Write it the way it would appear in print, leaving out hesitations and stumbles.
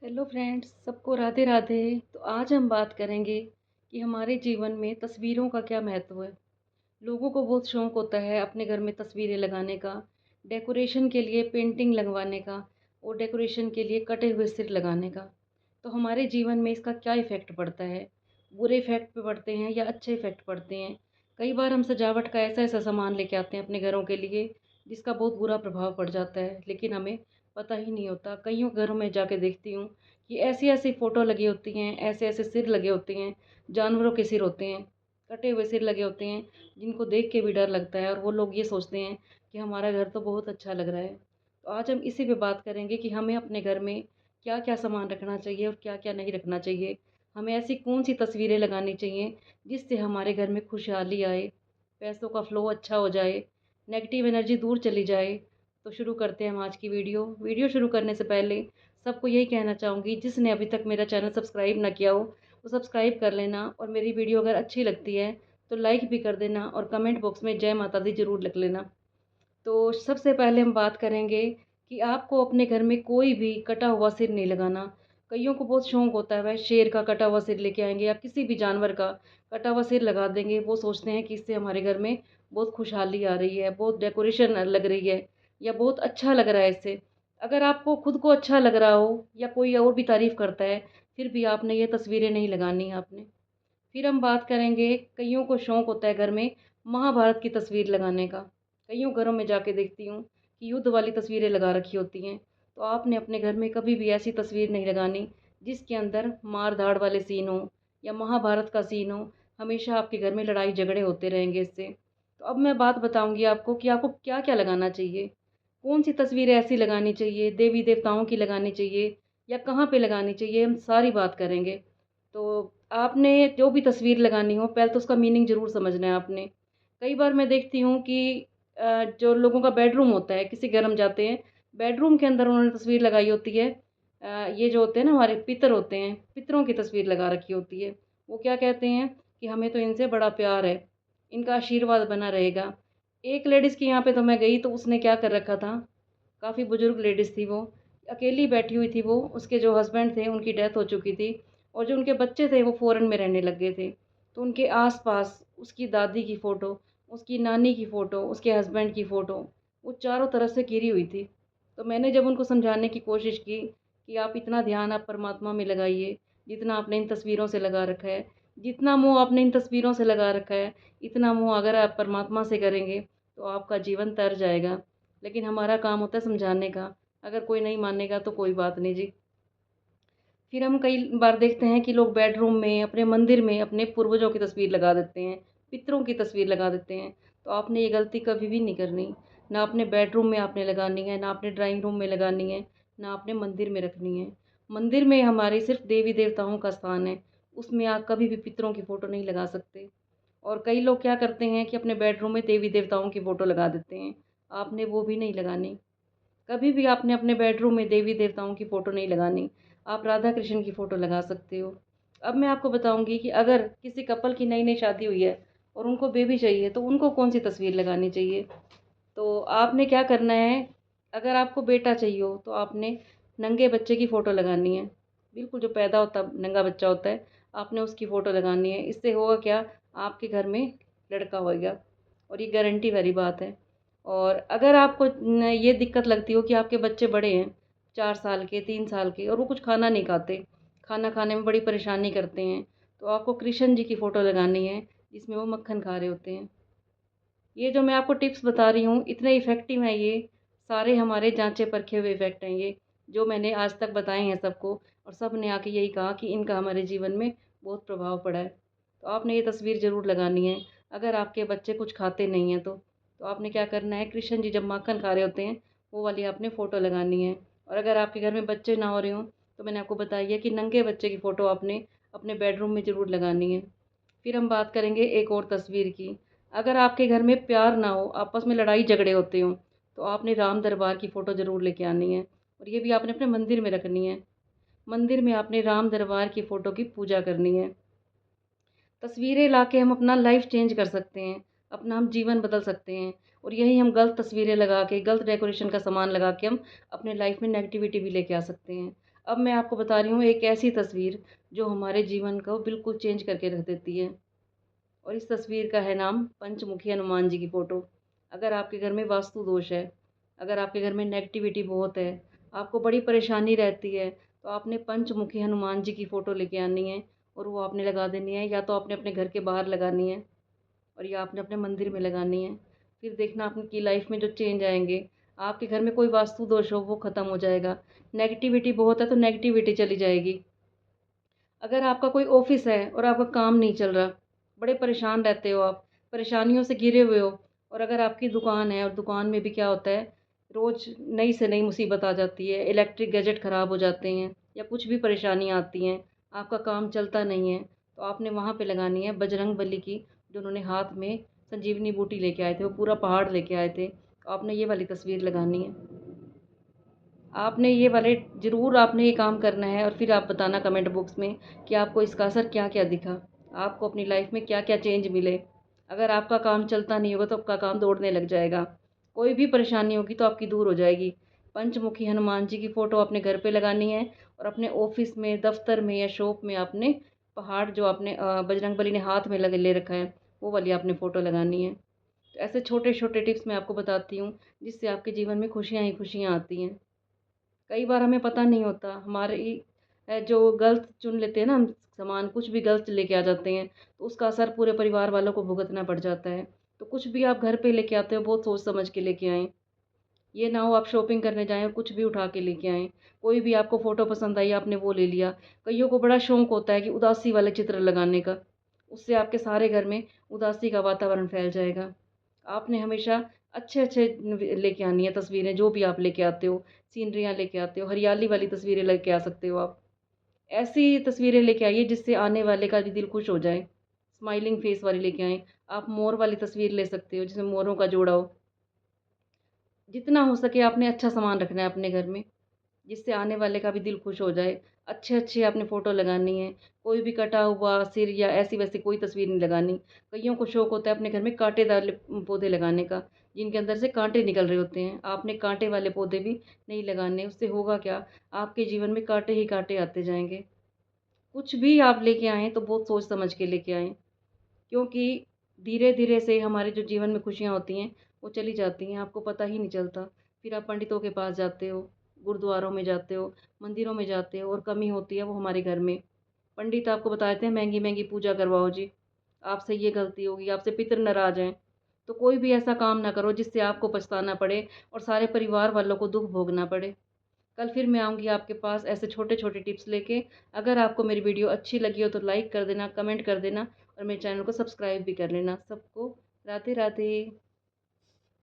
Hello friends, सबको राधे राधे। तो आज हम बात करेंगे कि हमारे जीवन में तस्वीरों का क्या महत्व है। लोगों को बहुत शौक होता है अपने घर में तस्वीरें लगाने का, डेकोरेशन के लिए पेंटिंग लगवाने का और डेकोरेशन के लिए कटे हुए सिर लगाने का। तो हमारे जीवन में इसका क्या इफ़ेक्ट पड़ता है? बुरे इफ़ेक्ट पे पड़ते हैं या अच्छे इफ़ेक्ट पड़ते हैं? कई बार हम सजावट का ऐसा ऐसा सामान लेके आते हैं अपने घरों के लिए जिसका बहुत बुरा प्रभाव पड़ जाता है, लेकिन हमें पता ही नहीं होता। कईयों घरों में जाके देखती हूँ कि ऐसी ऐसी फ़ोटो लगी होती हैं, ऐसे ऐसे सिर लगे होते हैं, जानवरों के सिर होते हैं, कटे हुए सिर लगे होते हैं, जिनको देख के भी डर लगता है और वो लोग ये सोचते हैं कि हमारा घर तो बहुत अच्छा लग रहा है। तो आज हम इसी पे बात करेंगे कि हमें अपने घर में क्या-क्या सामान रखना चाहिए और क्या-क्या नहीं रखना चाहिए। हमें ऐसी कौन-सी तस्वीरें लगानी चाहिए जिससे हमारे घर में खुशहाली आए, पैसों का फ़्लो अच्छा हो जाए, नेगेटिव एनर्जी दूर चली जाए। तो शुरू करते हैं हम आज की वीडियो। वीडियो शुरू करने से पहले सबको यही कहना चाहूँगी, जिसने अभी तक मेरा चैनल सब्सक्राइब ना किया हो, तो सब्सक्राइब कर लेना और मेरी वीडियो अगर अच्छी लगती है तो लाइक भी कर देना और कमेंट बॉक्स में जय माता दी ज़रूर लिख लेना। तो सबसे पहले हम बात करेंगे कि आपको अपने घर में कोई भी कटा हुआ सिर नहीं लगाना। कईयों को बहुत शौक होता है, वह शेर का कटा हुआ सिर लेके आएँगे या किसी भी जानवर का कटा हुआ सिर लगा देंगे। वो सोचते हैं कि इससे हमारे घर में बहुत खुशहाली आ रही है, बहुत डेकोरेशन लग रही है या बहुत अच्छा लग रहा है इससे। अगर आपको खुद को अच्छा लग रहा हो या कोई और भी तारीफ़ करता है, फिर भी आपने ये तस्वीरें नहीं लगानी है आपने। फिर हम बात करेंगे, कईयों को शौक होता है घर में महाभारत की तस्वीर लगाने का। कईयों घरों में जाके देखती हूँ कि युद्ध वाली तस्वीरें लगा रखी होती हैं। तो आपने अपने घर में कभी भी ऐसी तस्वीर नहीं लगानी जिसके अंदर मार-धाड़ वाले सीन हो या महाभारत का सीन हो। हमेशा आपके घर में लड़ाई झगड़े होते रहेंगे इससे। तो अब मैं बात बताऊँगी आपको कि आपको क्या-क्या लगाना चाहिए। कौन-सी तस्वीरें ऐसी लगानी चाहिए, देवी-देवताओं की लगानी चाहिए या कहाँ पे लगानी चाहिए, हम सारी बात करेंगे। तो आपने जो भी तस्वीर लगानी हो, पहले तो उसका मीनिंग ज़रूर समझना है आपने। कई बार मैं देखती हूँ कि जो लोगों का बेडरूम होता है, किसी घर हम जाते हैं, बेडरूम के अंदर उन्होंने तस्वीर लगाई होती है। ये जो होते हैं ना हमारे पितर होते हैं, पितरों की तस्वीर लगा रखी होती है। वो क्या कहते हैं कि हमें तो इनसे बड़ा प्यार है, इनका आशीर्वाद बना रहेगा। एक लेडीज़ के यहाँ पे तो मैं गई तो उसने क्या कर रखा था, काफ़ी बुजुर्ग लेडीज़ थी वो, अकेली बैठी हुई थी वो, उसके जो हस्बैंड थे उनकी डेथ हो चुकी थी और जो उनके बच्चे थे वो फ़ॉरेन में रहने लग गए थे। तो उनके आस-पास उसकी दादी की फ़ोटो, उसकी नानी की फ़ोटो, उसके हस्बैंड की फ़ोटो, वो चारों तरफ से घिरी हुई थी। तो मैंने जब उनको समझाने की कोशिश की कि आप इतना ध्यान आप परमात्मा में लगाइए, जितना आपने इन तस्वीरों से लगा रखा है, जितना मोह आपने इन तस्वीरों से लगा रखा है, इतना मोह अगर आप परमात्मा से करेंगे, तो आपका जीवन तर जाएगा। लेकिन हमारा काम होता है समझाने का, अगर कोई नहीं मानेगा तो कोई बात नहीं जी। फिर हम कई बार देखते हैं कि लोग बेडरूम में, अपने मंदिर में अपने पूर्वजों की तस्वीर लगा देते हैं, पितरों की तस्वीर लगा देते हैं। तो आपने ये गलती कभी भी नहीं करनी। ना अपने बेडरूम में आपने लगानी है, ना अपने ड्राइंग रूम में लगानी है, ना अपने मंदिर में रखनी है। मंदिर में हमारे सिर्फ़ देवी-देवताओं का स्थान है, उसमें आप कभी भी पितरों की फ़ोटो नहीं लगा सकते। और कई लोग क्या करते हैं कि अपने बेडरूम में देवी-देवताओं की फ़ोटो लगा देते हैं। आपने वो भी नहीं लगानी। कभी भी आपने अपने बेडरूम में देवी-देवताओं की फ़ोटो नहीं लगानी। आप राधा कृष्ण की फ़ोटो लगा सकते हो। अब मैं आपको बताऊँगी कि अगर किसी कपल की नई-नई शादी हुई है और उनको बेबी चाहिए, तो उनको कौन-सी तस्वीर लगानी चाहिए? तो आपने क्या करना है, अगर आपको बेटा चाहिए हो, तो आपने नंगे बच्चे की फ़ोटो लगानी है। बिल्कुल जो पैदा होता नंगा बच्चा होता है, आपने उसकी फ़ोटो लगानी है। इससे होगा क्या, आपके घर में लड़का होएगा और ये गारंटी वाली बात है। और अगर आपको ये दिक्कत लगती हो कि आपके बच्चे बड़े हैं, 4 साल के, 3 साल के और वो कुछ खाना नहीं खाते, खाना खाने में बड़ी परेशानी करते हैं, तो आपको कृष्ण जी की फ़ोटो लगानी है, जिसमें वो मक्खन खा रहे होते हैं। ये जो मैं आपको टिप्स बता रही हूँ, इतने इफ़ेक्टिव हैं ये, सारे हमारे जाँचे परखे हुए इफ़ेक्ट हैं ये, जो मैंने आज तक बताए हैं सबको और सब ने आके यही कहा कि इनका हमारे जीवन में बहुत प्रभाव पड़ा है। तो आपने ये तस्वीर ज़रूर लगानी है, अगर आपके बच्चे कुछ खाते नहीं हैं तो। तो आपने क्या करना है, कृष्ण जी जब माखन खा रहे होते हैं, वो वाली आपने फ़ोटो लगानी है। और अगर आपके घर में बच्चे ना हो रहे हों, तो मैंने आपको बताई है कि नंगे बच्चे की फ़ोटो आपने अपने बेडरूम में ज़रूर लगानी है। फिर हम बात करेंगे एक और तस्वीर की। अगर आपके घर में प्यार ना हो, आपस में लड़ाई झगड़े होते हों, तो आपने राम दरबार की फ़ोटो ज़रूर लेके आनी है और ये भी आपने अपने मंदिर में रखनी है। मंदिर में आपने राम दरबार की फ़ोटो की पूजा करनी है। तस्वीरें लाके हम अपना लाइफ़ चेंज कर सकते हैं, अपना हम जीवन बदल सकते हैं और यही हम गलत तस्वीरें लगा के, गलत डेकोरेशन का सामान लगा के हम अपने लाइफ़ में नेगेटिविटी भी लेके आ सकते हैं। अब मैं आपको बता रही हूँ एक ऐसी तस्वीर जो हमारे जीवन को बिल्कुल चेंज करके रख देती है। और इस तस्वीर का है नाम पंचमुखी हनुमान जी की फ़ोटो। अगर आपके घर में वास्तु दोष है, अगर आपके घर में नेगेटिविटी बहुत है, आपको बड़ी परेशानी रहती है, तो आपने पंचमुखी हनुमान जी की फ़ोटो लेके आनी है और वो आपने लगा देनी है, या तो आपने अपने घर के बाहर लगानी है और या आपने अपने मंदिर में लगानी है। फिर देखना आपकी लाइफ में जो चेंज आएँगे, आपके घर में कोई वास्तु दोष हो वो ख़त्म हो जाएगा। नेगेटिविटी बहुत है तो नेगेटिविटी चली जाएगी। अगर आपका कोई ऑफ़िस है और आपका काम नहीं चल रहा, बड़े परेशान रहते हो आप, परेशानियों से घिरे हुए हो, और अगर आपकी दुकान है और दुकान में भी क्या होता है, रोज़ नई से नई मुसीबत आ जाती है, इलेक्ट्रिक गैजेट ख़राब हो जाते हैं या कुछ भी परेशानियाँ आती हैं, आपका काम चलता नहीं है, तो आपने वहाँ पे लगानी है बजरंगबली की, जो उन्होंने हाथ में संजीवनी बूटी लेके आए थे, वो पूरा पहाड़ लेके आए थे। तो आपने ये वाली तस्वीर लगानी है। आपने ये वाले ज़रूर आपने ये काम करना है और फिर आप बताना कमेंट बॉक्स में कि आपको इसका असर क्या-क्या दिखा। आपको अपनी लाइफ़ में क्या-क्या चेंज मिले। अगर आपका काम चलता नहीं होगा तो आपका काम दौड़ने लग जाएगा। कोई भी परेशानी होगी तो आपकी दूर हो जाएगी। पंचमुखी हनुमान जी की फ़ोटो अपने घर पे लगानी है और अपने ऑफ़िस में, दफ़्तर में या शॉप में आपने पहाड़ जो आपने बजरंगबली ने हाथ में लग ले रखा है, वो वाली आपने फ़ोटो लगानी है। तो ऐसे छोटे-छोटे टिप्स मैं आपको बताती हूँ, जिससे आपके जीवन में खुशियाँ ही खुशियाँ आती हैं। कई बार हमें पता नहीं होता, हमारी जो गलत चुन लेते हैं ना हम सामान, कुछ भी गलत लेके आ जाते हैं, तो उसका असर पूरे परिवार वालों को भुगतना पड़ जाता है। तो कुछ भी आप घर पे लेके आते हो, बहुत सोच समझ के लेके आएँ। ये ना हो आप शॉपिंग करने जाएँ और कुछ भी उठा के लेके आएँ। कोई भी आपको फ़ोटो पसंद आई, आपने वो ले लिया। कइयों को बड़ा शौक होता है कि उदासी वाले चित्र लगाने का, उससे आपके सारे घर में उदासी का वातावरण फैल जाएगा। आपने हमेशा अच्छे-अच्छे लेके आनी है तस्वीरें, जो भी आप लेके आते हो, सीनरियाँ लेके आते हो, हरियाली वाली तस्वीरें लेके आ सकते हो आप। ऐसी तस्वीरें लेके आइए जिससे आने वाले का भी दिल खुश हो जाए। स्माइलिंग फेस वाली लेके आएँ। आप मोर वाली तस्वीर ले सकते हो, जिसमें मोरों का जोड़ा हो। जितना हो सके आपने अच्छा सामान रखना है अपने घर में, जिससे आने वाले का भी दिल खुश हो जाए। अच्छे-अच्छे आपने फ़ोटो लगानी है। कोई भी कटा हुआ सिर या ऐसी-वैसी कोई तस्वीर नहीं लगानी। कइयों को शौक होता है अपने घर में कांटेदार पौधे लगाने का, जिनके अंदर से काँटे निकल रहे होते हैं। आपने काँटे वाले पौधे भी नहीं लगाने, उससे होगा क्या, आपके जीवन में काँटे ही काँटे आते जाएँगे। कुछ भी आप लेके आएँ तो बहुत सोच समझ के लेके आएँ, क्योंकि धीरे-धीरे से हमारे जो जीवन में खुशियाँ होती हैं, वो चली जाती हैं, आपको पता ही नहीं चलता। फिर आप पंडितों के पास जाते हो, गुरुद्वारों में जाते हो, मंदिरों में जाते हो और कमी होती है वो हमारे घर में। पंडित आपको बताते हैं महँगी-महँगी पूजा करवाओ जी, आपसे ये गलती होगी, आपसे पितर नाराज़ हैं। तो कोई भी ऐसा काम ना करो जिससे आपको पछताना पड़े और सारे परिवार वालों को दुःख भोगना पड़े। कल फिर मैं आऊँगी आपके पास ऐसे छोटे-छोटे टिप्स लेके। अगर आपको मेरी वीडियो अच्छी लगी हो तो लाइक कर देना, कमेंट कर देना और मेरे चैनल को सब्सक्राइब भी कर लेना। सबको राधे-राधे।